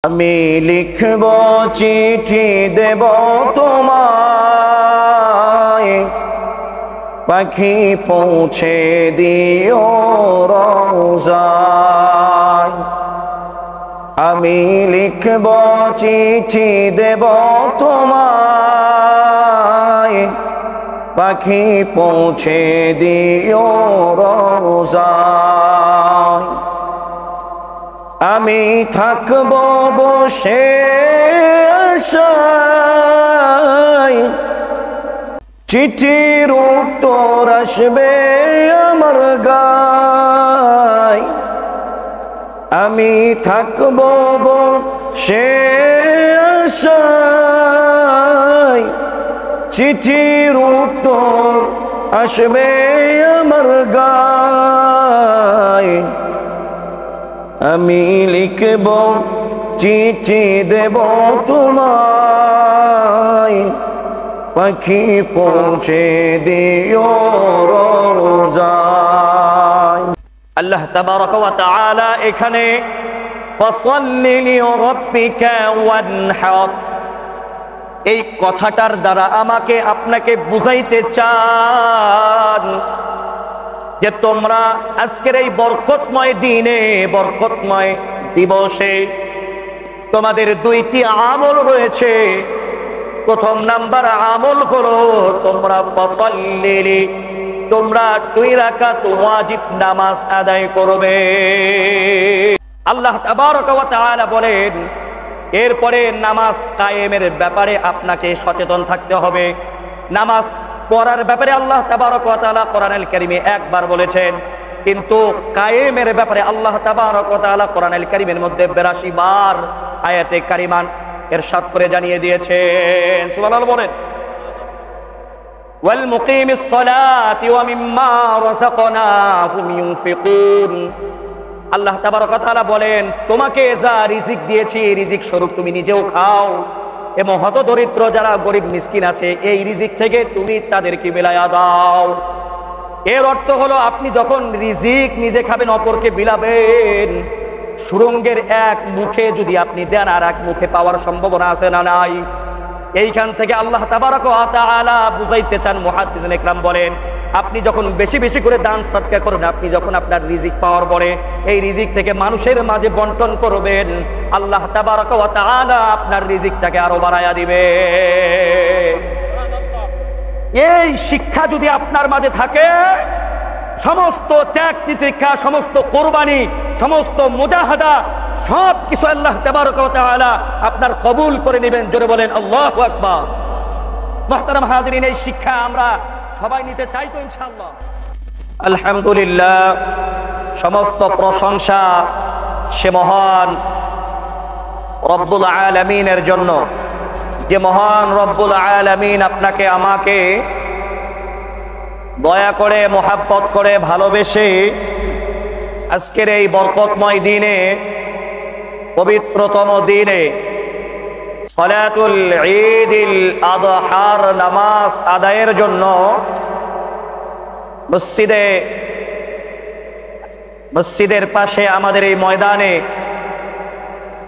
আমি লিখব চিঠি দেব তোমায়, পাখি পৌঁছে দিও রওজায়। আমি লিখব চিঠি দেব তোমায়, পাখি পৌঁছে দিও রওজায়। আমি থাকব বসে আশায়, চিঠির উত্তর আসবে আমার গায়। আমি থাকব বসে আশায়, চিঠির উত্তর আসবে আমার গায়। আমি লিখব চিঠি দেব তোমায়, পাখি পৌঁছে দিও রওজায়। আল্লাহ তাবারাক ওয়া তাআলা এখানে ফাসাল্লি লিরাব্বিকা ওয়ানহার, এই কথাটার দ্বারা আমাকে আপনাকে বুঝাইতে চান যে তোমরা আজকের এই বরকতময় দিনে, বরকতময় দিবসে তোমাদের দুইটি আমল রয়েছে। প্রথম নাম্বার আমল হলো তোমরা ফাসাল্লি, তোমরা 2 রাকাত ওয়াজিব নামাজ আদায় করবে। আল্লাহ তাবারাক ওয়া তাআলা বলেন এরপরে নামাজ কায়েমের ব্যাপারে আপনাকে সচেতন থাকতে হবে। নামাজ পড়ার ব্যাপারে আল্লাহ তাবারাক ওয়া তাআলা কোরআনুল কারীমে একবার বলেছেন, কিন্তু কায়েমের ব্যাপারে আল্লাহ তাবারাক ওয়া তাআলা কোরআনুল কারীমের মধ্যে 82 বার আয়াতে কারিমান ইরশাদ করে জানিয়ে দিয়েছেন। সুবহানাল্লাহ বলেন, ওয়াল মুকিমিস সালাতি ওয়া মিম্মা রাযাকনাহুম ইউনফিকুন। আল্লাহ তাবারাক ওয়া তাআলা বলেন তোমাকে যা রিজিক দিয়েছি, রিজিক স্বরূপ তুমি নিজেও খাও এবং হতদরিদ্র যারা গরিব মিসকিন আছে এই রিজিক থেকে তুমি তাদেরকে বিলায়া দাও। এর অর্থ হলো আপনি যখন রিজিক নিজে খাবেন, অপরকে বিলাবেন। সুরঙ্গের এক মুখে যদি আপনি দেন আর এক মুখে পাওয়ার সম্ভাবনা আছে না নাই? এইখান থেকে আল্লাহ তাবারাক ওয়া তাআলা বুঝাইতে চান, মুহাদ্দিসিন ইকরাম বলেন আপনি যখন বেশি বেশি করে দান সদকা করবেন, আপনি যখন আপনার রিজিক পাওয়ার পরে এই রিজিক থেকে মানুষের মাঝে বন্টন করবেন, আল্লাহ তাবারাক ওয়া তাআলা আপনার রিজিকটাকে আরো বাড়ায়া দিবে। এই শিক্ষা যদি আপনার মাঝে থাকে, সমস্ত ত্যাগ তিতিক্ষা, সমস্ত কোরবানি, সমস্ত মুজাহাদা সব কিছু আল্লাহ তাবারাক ওয়া তাআলা আপনার কবুল করে নেবেন। জোরে বলেন আল্লাহু আকবার। মুহতারাম হাজিরিন, এই শিক্ষা আমরা সবাই নিতে চাই তো ইনশাআল্লাহ। আলহামদুলিল্লাহ, সমস্ত প্রশংসা সে মহান রব্বুল আলামিনের জন্য, যে মহান রব্বুল আলামিন আপনাকে আমাকে দয়া করে, মোহাব্বত করে, ভালোবেসে আজকের এই বরকতময় দিনে, পবিত্রতম দিনে সালাতুল ঈদুল আযহার নামাজ আদায়ের জন্য মসজিদের পাশে আমাদের এই ময়দানে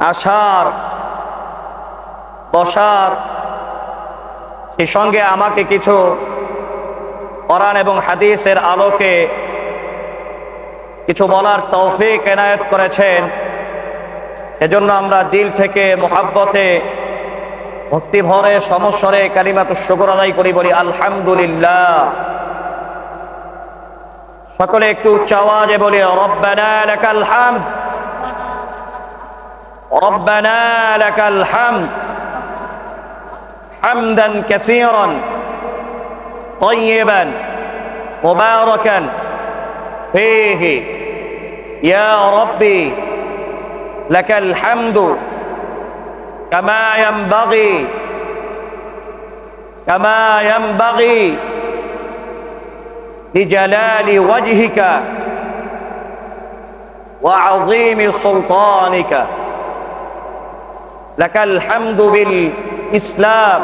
আসার, বসার, সেই সঙ্গে আমাকে কিছু কোরআন এবং হাদিসের আলোকে কিছু বলার তৌফিক এনায়েত করেছেন। এজন্য আমরা দিল থেকে মুহাব্বতে, ভক্তি ভরে, সমস্বরে কালিমাতুশ শুকর আদায় করি, বলি আলহামদুলিল্লাহ। সকলে একটু উচ্চ আওয়াজে বলি রব্বানা লাকাল হামদ, রব্বানা লাকাল হামদ হামদান কাসীরান طيبا مباركا فيه يا ربي لك الحمد كما ينبغي لجلال وجهك وعظيم سلطانك لك الحمد بالإسلام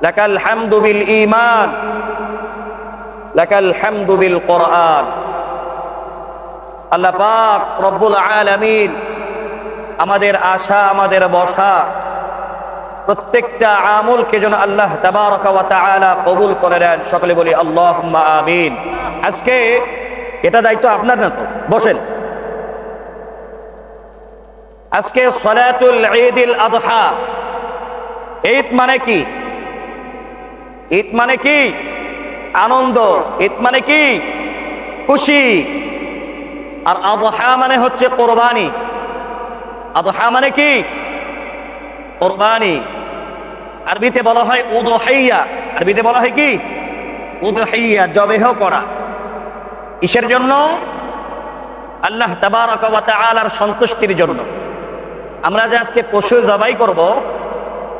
لك الحمد بالإيمان لك الحمد بالقرآن। আল্লাহ পাক রব্বুল আলামিন আমাদের আসা, আমাদের বসা, প্রত্যেকটা আমলকে যেন আল্লাহ তাবারক ওয়া তাআলা কবুল করে নেন। সকলে বলি আল্লাহুম্মা আমিন। আজকে এটা দায়িত্ব আপনার না, তো বসেন। আজকে সালাতুল ঈদুল আযহা। ঈদ মানে কি? ঈদ মানে কি? আনন্দ। ঈদ মানে কি? খুশি। আর আযহা মানে হচ্ছে কোরবানি। আযহা মানে কি? কোরবানি। আরবিতে বলা হয় উযহিয়া। আরবিতে বলা হয় কি? উযহিয়া, জবেহ করা। কিসের জন্য? আল্লাহ তাবারক ওয়া তাআলার সন্তুষ্টির জন্য। আমরা যে আজকে পশু জবাই করব,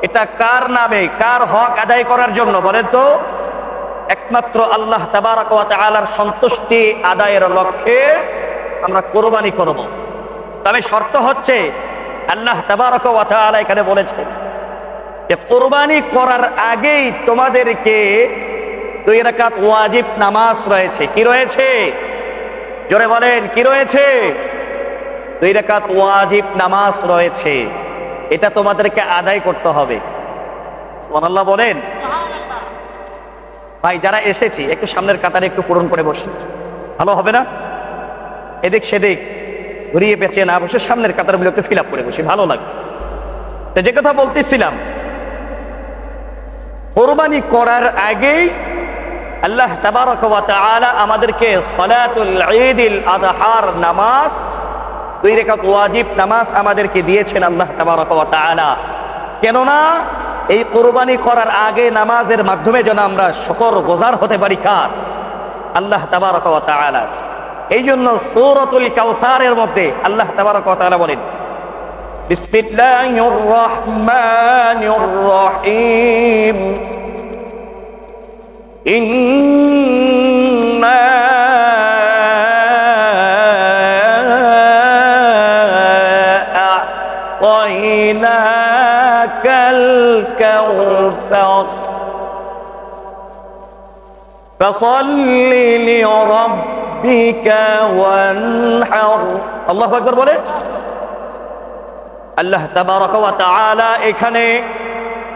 এটা কার নামে, কার হক আদায় করার জন্য বলেন তো? একমাত্র আল্লাহ তাবারক ওয়া তাআলার সন্তুষ্টি আদায়ের লক্ষ্যে আমরা কোরবানি করব। তবে শর্ত হচ্ছে আল্লাহ তাবারক ওয়া তাআলা এখানে বলেছেন যে কোরবানি করার আগেই তোমাদেরকে 2 রাকাত ওয়াজিব নামাজ রয়েছে। কি রয়েছে? জোরে বলেন, কি রয়েছে? 2 রাকাত ওয়াজিব নামাজ রয়েছে। এটা তোমাদেরকে আদায় করতে হবে। সুবহানাল্লাহ বলেন। ভাই যারা এসেছি একটু সামনের কাতারে একটু পূরণ করে বসে, ভালো হবে না? এদিক সেদিক ঘুরিয়ে পেঁচিয়ে না বসে সামনের কাতারগুলো একটু ফিল আপ করে বসি, ভালো লাগবে। তো যে কথা বলতেছিলাম, কোরবানি করার আগেই আল্লাহ তাবারক ওয়া তাআলা আমাদেরকে সালাতুল ঈদুল আযহার নামাজ, 2 রাকাত ওয়াজিব নামাজ আমাদেরকে দিয়েছেন আল্লাহ তাবারক ওয়া তাআলা। কেননা এই কোরবানি করার আগে নামাজের মাধ্যমে যেন আমরা শুকরগুজার হতে পারি কার? আল্লাহ তাবারক ওয়া তাআলা। এই জন্য সূরাতুল কাউসারের মধ্যে আল্লাহ তাবারক ওয়া তাআলা বলেন, বিসমিল্লাহির রহমানির রহিম, ইন্না আ'তাইনাকাল কাউসার ফাসাল্লি লিরাব্বিকা ওয়ানহার। আল্লাহু আকবার বলে। আল্লাহ তাবারক ওয়া তাআলা এখানে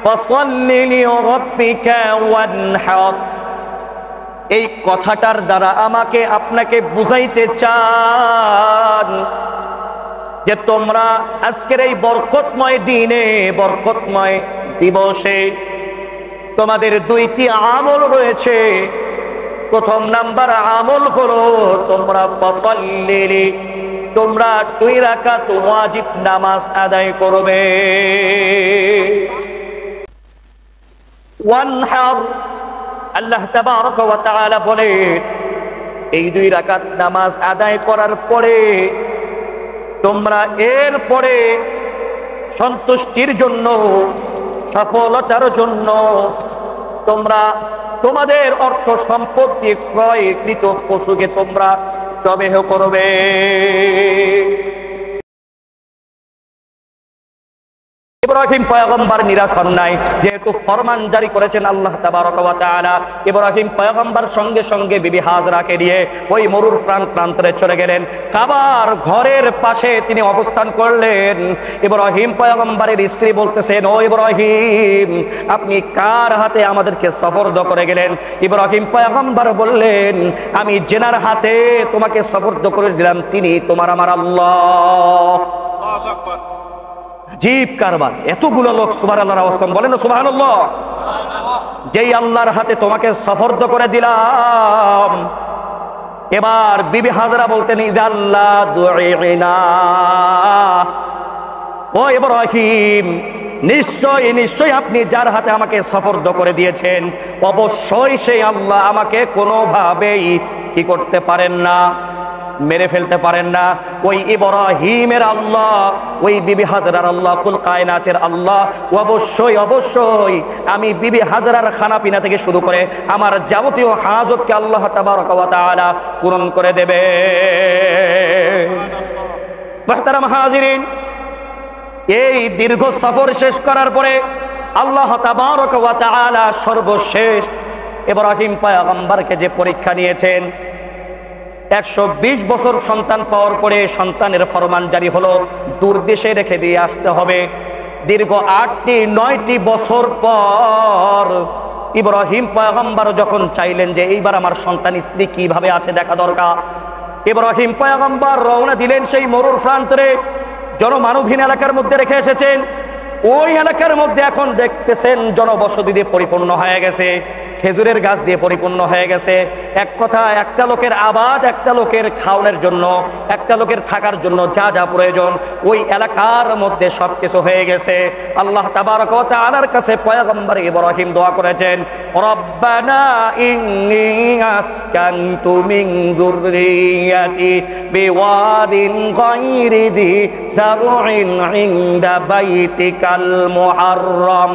ফাসাল্লি লিরাব্বিকা ওয়ানহার এই কথাটার দ্বারা আমাকে আপনাকে বুঝাইতে চান যে তোমরা আজকের এই বরকতময় দিনে, বরকতময় দিবসে তোমাদের 2টি আমল রয়েছে। প্রথম নাম্বার আমল হলো তোমরা ফাসাল্লি, তোমরা 2 রাকাত ওয়াজিব নামাজ আদায় করবে। ওয়ানহার, আল্লাহ তাবারক ওয়া তাআলা বলেন এই 2 রাকাত নামাজ আদায় করার পরে তোমরা এরপরে সন্তুষ্টির জন্য, সফলতার জন্য তোমরা তোমাদের অর্থ সম্পদ দিয়ে ক্রয়কৃত পশুকে তোমরা জবেহ করবে। ইব্রাহিম পয়গম্বর নিরাশ হন নাই, যেহেতু ফরমান জারি করেছেন আল্লাহ তাবারক ওয়া তাআলা। ইব্রাহিম পয়গম্বর সঙ্গে সঙ্গে বিবি হাজরাকে নিয়ে ওই মরুর প্রান্তরে চলে গেলেন। কাবার ঘরের পাশে তিনি অবস্থান করলেন। ইব্রাহিম পয়গম্বরের স্ত্রী বলতেছেন, ও ইব্রাহিম, আপনি কার হাতে আমাদেরকে সফরদ করে গেলেন? ইব্রাহিম পয়গম্বর বললেন, আমি জেনার হাতে তোমাকে সফরদ করে দিলাম, তিনি তোমার আমার আল্লাহ। জীব কারবার। এতগুলো লোক সুবহানাল্লাহর আওয়াজ কম বলেন না সুবহানাল্লাহ। যেই আল্লাহর হাতে তোমাকে সফরদ করে দিলাম। এবার বিবি হাজরা বলতেন, ইজাল্লাহ দুইনা, ও ইব্রাহিম, নিশ্চয়ই নিশ্চয়ই আপনি যার হাতে আমাকে সফরদ করে দিয়েছেন, অবশ্যই সেই আল্লাহ আমাকে কোনোভাবেই কি করতে পারেন না, মেরে ফেলতে পারেন না। ওই ইব্রাহিমের আল্লাহ, ওই বিবি হাজরার আল্লাহ, কুল কায়নাতের আল্লাহ অবশ্যই অবশ্যই আমি বিবি হাজরার খানা পিনা থেকে শুরু করে আমার যাবতীয় হাজতকে আল্লাহ তাবারক ওয়া তাআলা পূরণ করে দেবে। মুহতারাম হাজিরিন, এই দীর্ঘ সফর শেষ করার পরে আল্লাহ তাবারক ওয়া তাআলা সর্বশেষ ইব্রাহিম পয়গম্বরকে যে পরীক্ষা নিয়েছেন, 120 বছর সন্তান পাওয়ার পরে সন্তানের ফরমান জারি হলো, দূর দেশে রেখে দিয়ে আসতে হবে। দীর্ঘ 8-9টি বছর পর ইব্রাহিম পয়গম্বর যখন চাইলেন যে এইবার আমার সন্তান স্ত্রী কিভাবে আছে দেখা দরকার, ইব্রাহিম পয়গম্বর রওনা দিলেন সেই মরুর প্রান্তরে, জনমানবহীন এলাকার মধ্যে রেখে এসেছেন। ওই এলাকার মধ্যে এখন দেখতেছেন জনবসতি দিয়ে পরিপূর্ণ হয়ে গেছে, খেজুরের গাছ দিয়ে পরিপূর্ণ হয়ে গেছে। এক কথা, একটা লোকের আবাদ, একটা লোকের খাওয়ানোর জন্য, একটা লোকের থাকার জন্য যা যা প্রয়োজন ওই এলাকার মধ্যে সবকিছু হয়ে গেছে। আল্লাহ তাবারক ওয়া তাআলার কাছে পয়গম্বর ইব্রাহিম দোয়া করেছেন, রব্বানা ইন্নী আসকানতু মিন যুররিয়াতি বিওয়াদিন গায়রি যি যারউন ইনদা বাইতিকাল মুহাররাম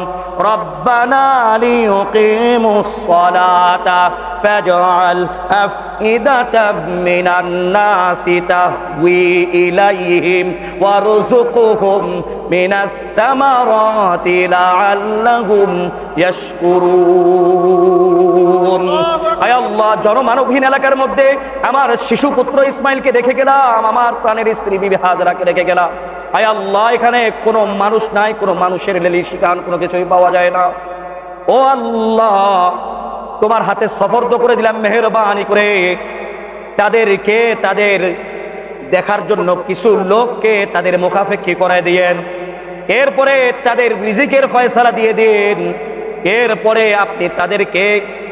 রব্বানা লিয়ুকিমুস সালাতা ফাজআল আফইদাতাম মিনান নাসি তাহওয়ি ইলাইহিম ওয়ারযুকহুম মিনাস সামারাতি লাআল্লাহুম ইয়াশকুরুন। আয় আল্লাহ, জনমানবহীন এলাকার মধ্যে আমার শিশু পুত্র ইসমাইলকে রেখে গেলাম, আমার প্রাণের স্ত্রী বিবি হাজরাকে রেখে গেলাম। আয় আল্লাহ, এখানে কোনো মানুষ নাই, কোনো মানুষের লেলি শিকান কোনো কিছুই পাওয়া যায় না। ও আল্লাহ, তোমার হাতে সফর্দ করে দিলাম, মেহেরবানি করে তাদেরকে তাদের দেখার জন্য কিছু লোককে তাদের মুখাফেক্ষি করায় দিয়েন, এরপরে তাদের রিজিকের ফয়সালা দিয়ে দিন, এরপরে আপনি তাদেরকে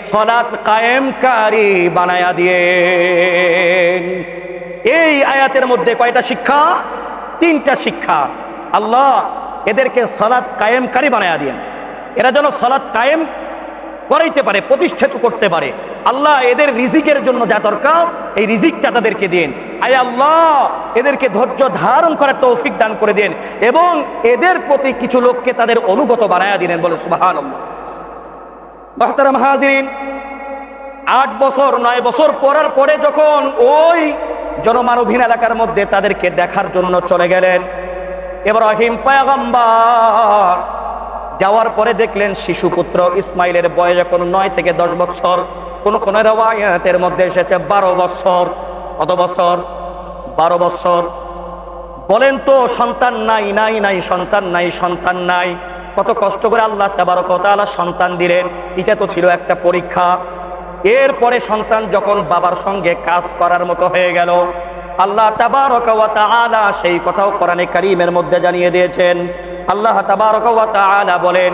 সালাত কায়েমকারী বানায়া দিয়েন। এই আয়াতের মধ্যে কয়টা শিক্ষা? 3টা শিক্ষা। আল্লাহ এদেরকে সালাত কায়েমকারী বানায়া দিয়েন, এরা যেন সালাত কায়েম করাইতে পারে, প্রতিষ্ঠিত করতে পারে। আল্লাহ এদের রিজিকের জন্য যা দরকার এই রিজিকটা তাদেরকে দিন। আয় আল্লাহ, এদেরকে ধৈর্য ধারণ করার তৌফিক দান করে দেন এবং এদের প্রতি কিছু লোককে তাদের অনুগত বানায়া দিলেন। বলে সুবহানাল্লাহ। মুহতারাম হাজিরিন, 8 বছর 9 বছর পরার পরে যখন ওই জনমানবহীন এলাকার মধ্যে তাদেরকে দেখার জন্য চলে গেলেন ইব্রাহিম পয়গম্বর, যাওয়ার পরে দেখলেন শিশুপুত্র ইসমাইলের বয়স এখন 9 থেকে 10 বছর, কোন কোন রওয়ায়াতের মধ্যে এসেছে 12 বছর। কত বছর? 12 বছর। বলেন তো, সন্তান নাই নাই নাই, সন্তান নাই সন্তান নাই। কত কষ্ট করে আল্লাহ তাবারক ওয়া তাআলা সন্তান দিলেন, এটা তো ছিল একটা পরীক্ষা। এরপরে সন্তান যখন বাবার সঙ্গে কাজ করার মতো হয়ে গেল, আল্লাহ তাবারক ওয়া তাআলা সেই কথাও কোরআনে কারীমের মধ্যে জানিয়ে দিয়েছেন। আল্লাহ তাবারক ওয়া তাআলা বলেন,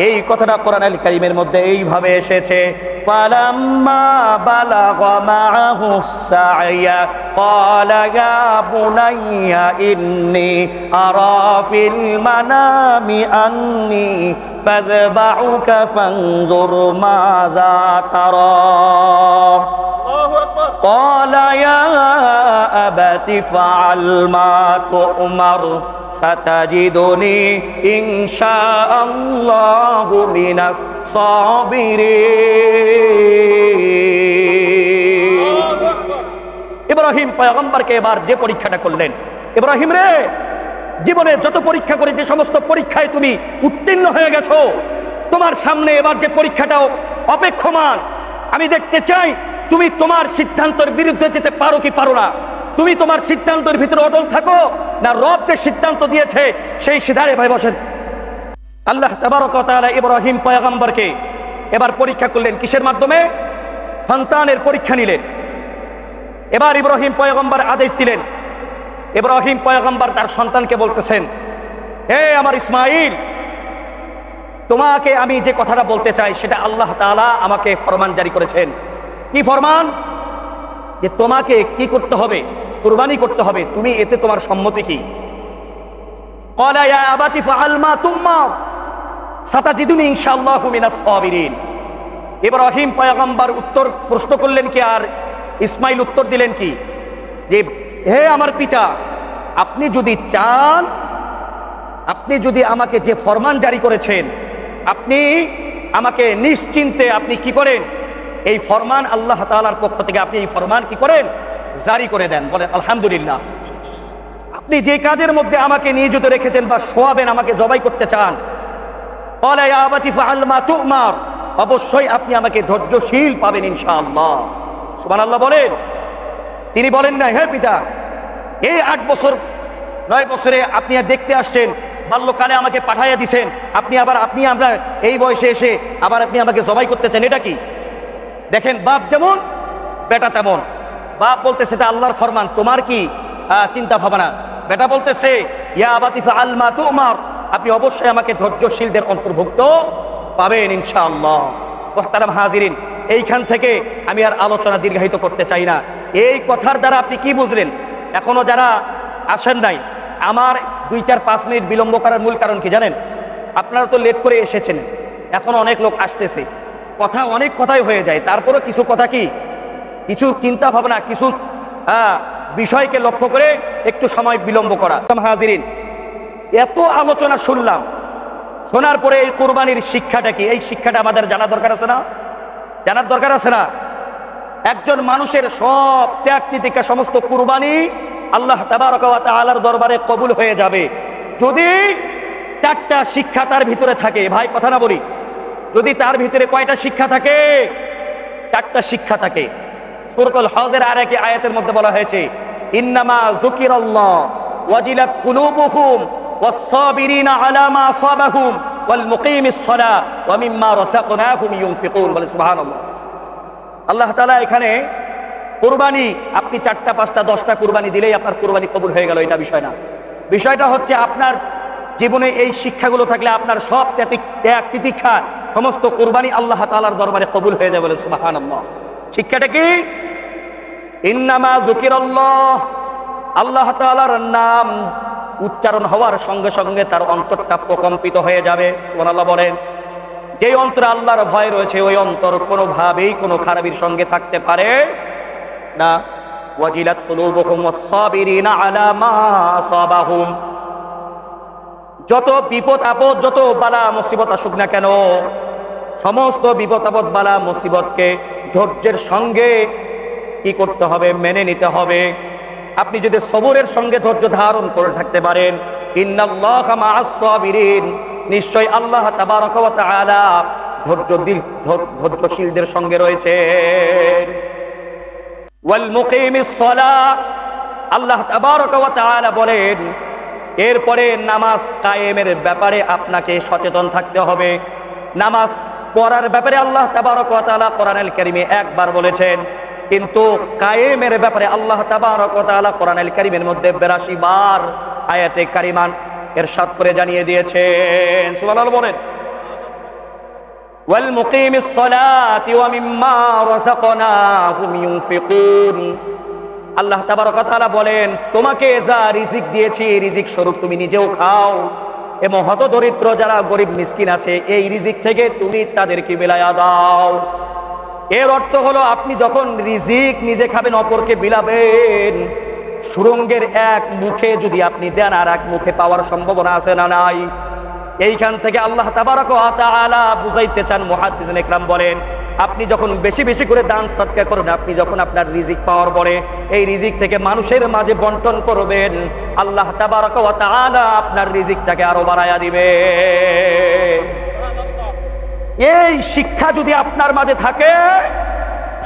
এই কথাটা কোরআনুল কারীমের মধ্যে এইভাবে এসেছে, ফালাম্মা বালাগা মাআহুস সা'য়া ক্বালা ইয়া বুনাইয়া ইন্নী আরা ফিল মানামি আন্নী ফাযবাহুকা ফানজুর মাযা তারা। قال يا أبت افعل ما تؤمر ستجدني إن شاء الله من الصابرين। ইব্রাহিম পয়গম্বরকে এবার যে পরীক্ষাটা করলেন, ইব্রাহিম রে, জীবনে যত পরীক্ষা করে যে সমস্ত পরীক্ষায় তুমি উত্তীর্ণ হয়ে গেছো, তোমার সামনে এবার যে পরীক্ষাটাও অপেক্ষমান, আমি দেখতে চাই তুমি তোমার সিদ্ধান্তের বিরুদ্ধে যেতে পারো কি পারো না। তুমি তোমার সিদ্ধান্তের ভিতরে অটল থাকো না রব যে সিদ্ধান্ত দিয়েছে সেই সিদ্ধান্তে ভাই বসেন। আল্লাহ তাবারক ওয়া তাআলা ইব্রাহিম পয়গম্বরকে এবার পরীক্ষা করলেন, কিসের মাধ্যমে? সন্তানের পরীক্ষা নিলেন। এবার ইব্রাহিম পয়গম্বর আদেশ দিলেন, ইব্রাহিম পয়গম্বর তার সন্তানকে বলতেছেন, হে আমার ইসমাইল, তোমাকে আমি যে কথাটা বলতে চাই সেটা আল্লাহ তাআলা আমাকে ফরমান জারি করেছেন। কি ফরমান? যে তোমাকে কি করতে হবে? কুরবানি করতে হবে। তুমি এতে তোমার সম্মতি কি? ক্বালা ইয়া আবাতি ফাআল মা তুমার সাতাজিদুনি ইনশাআল্লাহু মিনাস সাবিরিন। ইব্রাহিম পয়গম্বর উত্তর প্রশ্ন করলেন কি, আর ইসমাইল উত্তর দিলেন কি, যে হে আমার পিতা, আপনি যদি চান, আপনি যদি আমাকে যে ফরমান জারি করেছেন, আপনি আমাকে নিশ্চিন্তে আপনি কি করেন, এই ফরমান আল্লাহ তাআলার পক্ষ থেকে আপনি এই ফরমান কি করেন, জারি করে দেন। বলেন আলহামদুলিল্লাহ। আপনি যে কাজের মধ্যে আমাকে নিয়োজিত রেখেছেন বা শোয়াবেন, আমাকে জবাই করতে চান, ক্বালা ইয়া আবাতি ফাআল মা তুমার, অবশ্যই আপনি আমাকে ধৈর্যশীল পাবেন ইনশাআল্লাহ। সুবহানাল্লাহ বলেন। তিনি বলেন না, হে পিতা, এই 8 বছর 9 বছরে আপনি আর দেখতে আসছেন, বাল্যকালে আমাকে পাঠাইয়া দিছেন, আপনি আমরা এই বয়সে এসে আবার আপনি আমাকে জবাই করতে চান, এটা কি? দেখেন, বাপ যেমন বেটা তেমন। বাপ বলতেছে এটা আল্লাহর ফরমান, তোমার কি চিন্তা ভাবনা? বেটা বলতেছে ইয়া আবাতি ফাআল মা তুমার, আপনি অবশ্যই আমাকে ধৈর্যশীলদের অন্তর্ভুক্ত পাবেন ইনশাআল্লাহ। মুহতারাম হাজিরিন, এইখান থেকে আমি আর আলোচনা দীর্ঘায়িত করতে চাই না। এই কথার দ্বারা আপনি কি বুঝলেন? এখনো যারা আসেন নাই, আমার 2-4-5 মিনিট বিলম্ব করার মূল কারণ কি জানেন? আপনারা তো লেট করে এসেছেন, এখন অনেক লোক আসতেছে, কথা অনেক কথাই হয়ে যায়, তারপরে কিছু কথা কি, কিছু চিন্তা ভাবনা, কিছু বিষয়কে লক্ষ্য করে একটু সময় বিলম্ব করা। হাজিরিন, এত আলোচনা শুনলাম, শোনার পরে এই কুরবানির শিক্ষাটা কি, এই শিক্ষাটা আমাদের জানা দরকার আছে না? জানার দরকার আছে না? একজন মানুষের সব ত্যাগ তিতিক্ষা, সমস্ত কুরবানি আল্লাহ তাবারক ওয়া তাআলার দরবারে কবুল হয়ে যাবে যদি 4টা শিক্ষা তার ভিতরে থাকে। ভাই কথা না বলি, যদি তার ভিতরে কয়টা শিক্ষা থাকে? 4টা শিক্ষা থাকে। সূরাতুল হজের আরেক আয়াতের মধ্যে বলা হয়েছে ইন্নামা যুকিরাল্লাহ ওয়াজিলাত কুলুবুহুম ওয়াস-সাবিরিনা আলা মা আসাবাহুম ওয়াল মুকিমিস সালাহ ওয়া মিম্মা রাযাকনাহুম ইউনফিকুন। বলে সুবহানাল্লাহ। আল্লাহ তাআলা এখানে কুরবানি, আপনি 4টা 5টা 10টা কুরবানি দিলেই আপনার কুরবানি কবুল হয়ে গেল, এটা বিষয় না। বিষয়টা হচ্ছে আপনার জীবনে এই শিক্ষাগুলো থাকলে আপনার সব ত্যাগ তিতিক্ষা, সমস্ত কুরবানি আল্লাহ তাআলার দরবারে কবুল হয়ে যাবে। বলেন সুবহানাল্লাহ। শিক্ষাটা কি? ইন্নামা যুকিরাল্লাহ, আল্লাহ তাআলার নাম উচ্চারণ হওয়ার সঙ্গে সঙ্গে তার অন্তরটা প্রকম্পিত হয়ে যাবে। সুবহানাল্লাহ বলেন। যেই অন্তরে আল্লাহর ভয় রয়েছে, ওই অন্তর কোনোভাবেই কোনো খারাপির সঙ্গে থাকতে পারে না। ওয়াজিলাত কুলুবুহুম ওয়াস-সাবিরিনা আলা মা আসাবাহুম, যত বিপদ আপদ, যত বালা মুসিবত আসুক না কেন, সমস্ত বিপদ আপদ বালা মুসিবতকে ধৈর্যের সঙ্গে কি করতে হবে? মেনে নিতে হবে। আপনি যদি সবরের সঙ্গে ধৈর্য ধারণ করে থাকতে পারেন, ইন্নাল্লাহা মা'আস সাবিরিন, নিশ্চয় আল্লাহ তাবারক ওয়া তাআলা ধৈর্যশীলদের সঙ্গে রয়েছেন। ওয়াল মুকিমিস সালাহ, আল্লাহ তাবারক ওয়া তাআলা বলেন এরপরে নামাজ কায়েমের ব্যাপারে আপনাকে সচেতন থাকতে হবে। নামাজ পড়ার ব্যাপারে আল্লাহ তাবারক ওয়া তাআলা কোরআনুল কারীমে একবার বলেছেন, কিন্তু কায়েমের ব্যাপারে আল্লাহ তাবারক ওয়া তাআলা কোরআনুল কারীমের মধ্যে 82 বার আয়াতে কারিমান ইরশাদ করে জানিয়ে দিয়েছেন। সুবহানাল্লাহ বলেন। ওয়াল মুকিমিস সালাতি ওয়া মিম্মা রাযাকনাহুম ইউনফিকুন, আল্লাহ তাবারক ওয়া তাআলা বলেন তোমাকে যা রিজিক দিয়েছি, রিজিক স্বরূপ তুমি নিজেও খাও, এবং হতদরিদ্র যারা গরিব মিসকিন আছে এই রিজিক থেকে তুমি তাদেরকে বিলায়া দাও। এর অর্থ হলো আপনি যখন রিজিক নিজে খাবেন, অপরকে বিলাবেন, সুরঙ্গের এক মুখে যদি আপনি দেন আর এক মুখে পাওয়ার সম্ভাবনা আছে না নাই? এইখান থেকে আল্লাহ তাবারক ওয়া তাআলা বুঝাইতে চান, মুহাদ্দিসিন ইকরাম বলেন আপনি যখন বেশি বেশি করে দান সদকা করবেন, আপনি যখন আপনার রিজিক পাওয়ার পরে এই রিজিক থেকে মানুষের মাঝে বন্টন করবেন, আল্লাহ তাবারক ওয়া তাআলা আপনার রিজিকটাকে আরো বাড়ায়া দিবে। এই শিক্ষা যদি আপনার মাঝে থাকে,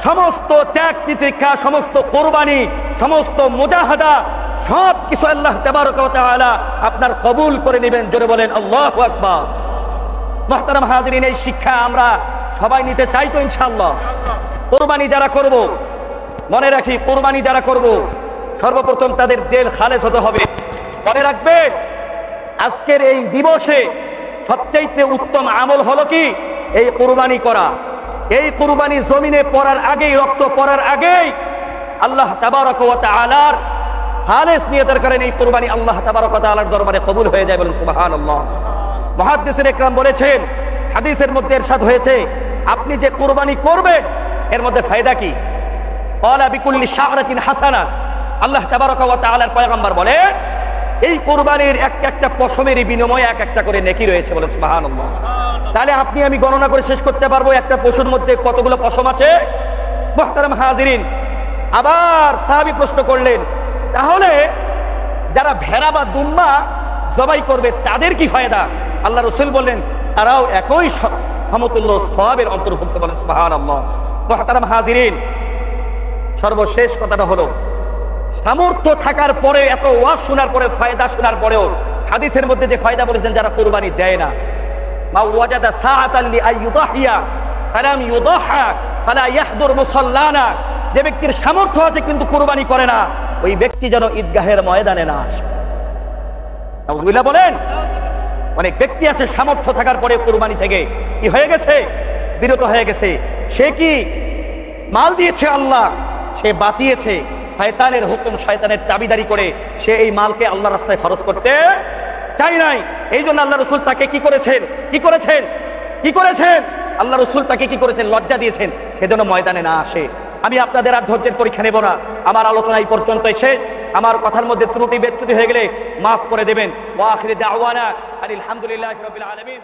সমস্ত ত্যাগ তিতিক্ষা, সমস্ত কোরবানি, সমস্ত মুজাহাদা, সব কিছু আল্লাহ তাবারক ওয়া তাআলা আপনার কবুল করে নেবেন। জোরে বলেন আল্লাহু আকবার। মুহতারাম হাজিরিন, এই শিক্ষা আমরা সবাই নিতে চাই তো ইনশাআল্লাহ। কোরবানি যারা করব, মনে রাখি কোরবানি যারা করব সর্বপ্রথম তাদের দিল খালেস হতে হবে। মনে রাখবে আজকের এই দিবসে সবচাইতে উত্তম আমল হলো কি? এই কোরবানি করা। এই কোরবানি জমিনে পড়ার আগেই, রক্ত পড়ার আগেই আল্লাহ তাবারক ওয়া তাআলার খালেস নিয়তের কারণে এই কোরবানি আল্লাহ তাবারক ওয়া তাআলার দরবারে কবুল হয়ে যায়। বলেন সুবহানাল্লাহ। মুহাদ্দিসিন ইকরাম বলেছেন, হাদিসের মধ্যে ইরশাদ হয়েছে আপনি যে কোরবানি করবেন এর মধ্যে ফায়দা কি? ক্বালা বিকুল্লি শা'রাতিন হাসানা, আল্লাহ তাবারক ওয়া তাআলার পয়গম্বর বলে এই কোরবানির একটা পশমের বিনিময়ে একটা করে নেকি রয়েছে। বলেন সুবহানাল্লাহ। তাহলে আপনি আমি গণনা করে শেষ করতে পারবো একটা পশুর মধ্যে কতগুলো পশম আছে। মুহতারাম হাজিরিন, আবার সাহাবী প্রশ্ন করলেন তাহলে যারা ভেড়া বা দুম্বা জবাই করবে তাদের কি ফায়দা? আল্লাহ রাসূল বললেন তারাও একই সমতুল্য সওয়াবের অন্তর্ভুক্ত। বলেন সুবহানাল্লাহ। মুহতারাম হাজিরিন, সর্বশেষ কথাটা হলো সামর্থ্য থাকার পরে, এত ওয়াজ শোনার পরে, ফায়দা শোনার পরেও হাদিসের মধ্যে যে ফায়দা বলেছেন যারা কুরবানি দেয় না, মা ওয়াজাদা সাআতান লিআইয়ুদাহিয়া ফালাম ইউদাহা ফালা ইয়াহদুর মুসাল্লানা, যে ব্যক্তির সামর্থ্য আছে কিন্তু কুরবানি করে না, ওই ব্যক্তি যেন ঈদগাহের ময়দানে না আসে। নাউজুবিল্লাহ বলেন। অনেক ব্যক্তি আছে সামর্থ্য থাকার পরে কুরবানি থেকে কি হয়ে গেছে, বিরত হয়ে গেছে। সে কি মাল দিয়েছে আল্লাহ, সে বাঁচিয়েছে শয়তানের হুকুম, শয়তানের দাবিদারি করে সে এই মালকে আল্লাহর রাস্তায় খরচ করতে চাই নাই। এই জন্য আল্লাহ রসুল তাকে কি করেছেন, কি করেছেন, কি করেছেন, আল্লাহ রসুল তাকে কি করেছেন, লজ্জা দিয়েছেন, সেজন্য ময়দানে না আসে। আমি আপনাদের আর ধৈর্যের পরীক্ষা নেব না, আমার আলোচনা এই পর্যন্তই শেষ। আমার কথার মধ্যে ত্রুটি বেচ্যুতি হয়ে গেলে মাফ করে দেবেন। ওয়া আখিরি দাওয়ানা আলহামদুলিল্লাহি রাব্বিল আলামিন।